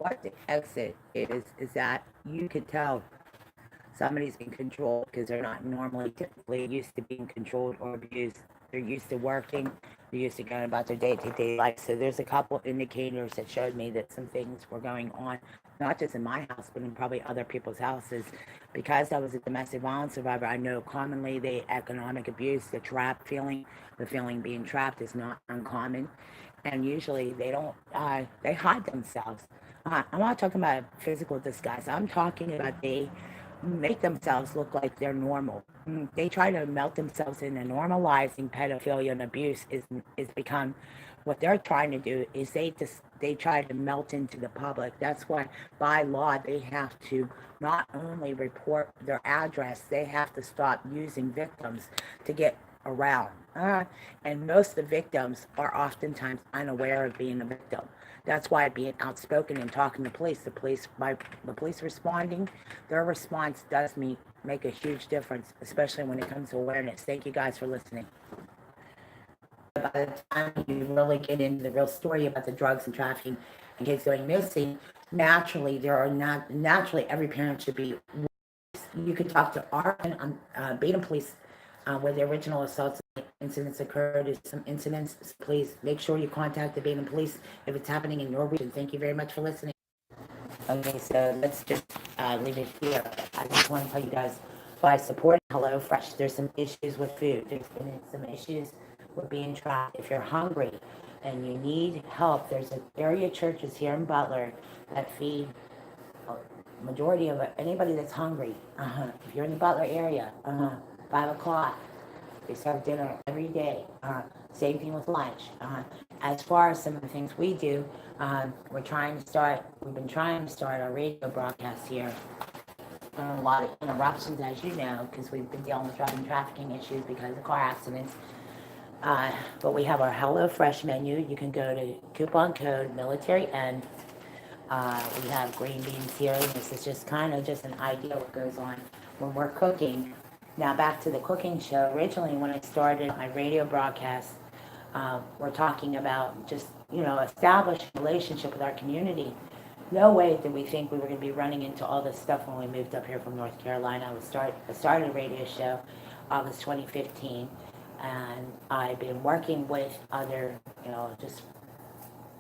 what the exit is that you could tell somebody's in control because they're not normally typically used to being controlled or abused. They're used to working, they're used to going about their day-to-day life. So there's a couple of indicators that showed me that some things were going on, not just in my house, but in probably other people's houses. Because I was a domestic violence survivor, I know commonly the economic abuse, the trap feeling, the feeling being trapped is not uncommon. And usually they don't, they hide themselves. I'm not talking about physical disguise. I'm talking about they make themselves look like they're normal. They try to melt themselves in, and normalizing pedophilia and abuse is become what they're trying to do is they try to melt into the public. That's why by law they have to not only report their address, they have to stop using victims to get around. And most of the victims are oftentimes unaware of being a victim. That's why being outspoken and talking to police, by the police responding, their response does make a huge difference, especially when it comes to awareness. Thank you guys for listening. By the time you really get into the real story about the drugs and trafficking and kids going missing, naturally every parent should be. You could talk to our Beta Police where the original assaults incidents occurred. Is some incidents. Please make sure you contact the Beta Police if it's happening in your region. Thank you very much for listening. Okay, so let's just leave it here. I just want to tell you guys, by supporting HelloFresh, there's some issues with food. There's been some issues with being trapped. If you're hungry and you need help, there's an area churches here in Butler that feed majority of anybody that's hungry. If you're in the Butler area, 5 o'clock, they serve dinner every day. Same thing with lunch. As far as some of the things we do, we've been trying to start our radio broadcast here. A lot of interruptions, as you know, because we've been dealing with drug and trafficking issues because of car accidents. But we have our HelloFresh menu. You can go to coupon code military end. We have green beans here. This is just kind of just an idea what goes on when we're cooking. Now back to the cooking show. Originally, when I started my radio broadcast, we're talking about just establishing a relationship with our community. No way did we think we were going to be running into all this stuff when we moved up here from North Carolina. I started a radio show August 2015, and I've been working with other, just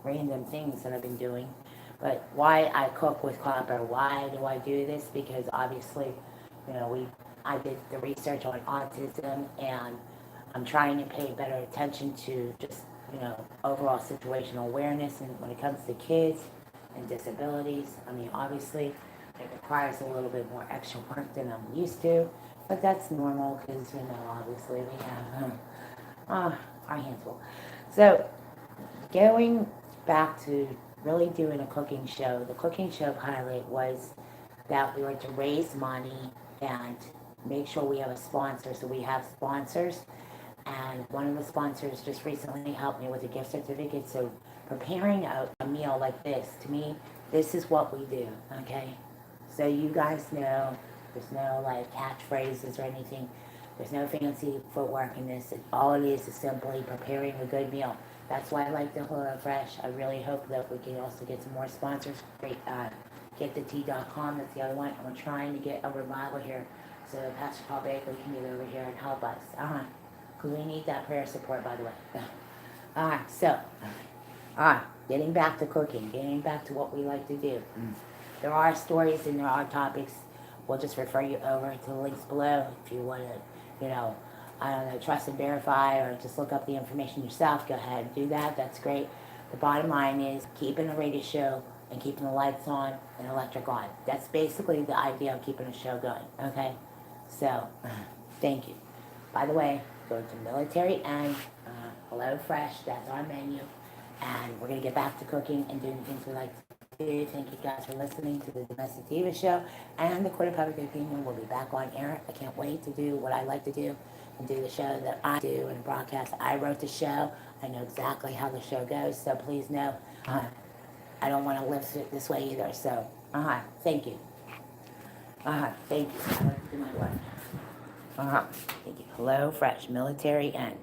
random things that I've been doing. But why I cook with Clapper? Why do I do this? Because obviously, I did the research on autism, and I'm trying to pay better attention to just, overall situational awareness. And when it comes to kids and disabilities, I mean, obviously, it requires a little bit more extra work than I'm used to, but that's normal because, obviously we have our hands full. So, going back to really doing a cooking show, the cooking show pilot was that we were to raise money and make sure we have a sponsor. So we have sponsors, and one of the sponsors just recently helped me with a gift certificate. So preparing a meal like this, to me, this is what we do, okay? So you guys know there's no like catchphrases or anything. There's no fancy footwork in this. All it is simply preparing a good meal. That's why I like the HelloFresh. I really hope that we can also get some more sponsors. Great, GetTheT.com, that's the other one. And we're trying to get a revival here so Pastor Paul Baker can get over here and help us. Because we need that prayer support, by the way. So, getting back to cooking, getting back to what we like to do. There are stories and there are topics. We'll just refer you over to the links below if you want to, I don't know, trust and verify, or just look up the information yourself. Go ahead and do that. That's great. The bottom line is keeping a radio show and keeping the lights on and electric on. That's basically the idea of keeping a show going, okay? So, thank you. By the way, go to military and HelloFresh. That's our menu. And we're going to get back to cooking and doing things we like to do. Thank you guys for listening to the Domestic Diva Show. And the Court of Public Opinion will be back on air. I can't wait to do what I like to do and do the show that I do and broadcast. I wrote the show. I know exactly how the show goes. So please know, I don't want to live this way either. So, thank you. Thank you. I like to do my work. Thank you. HelloFresh, military, and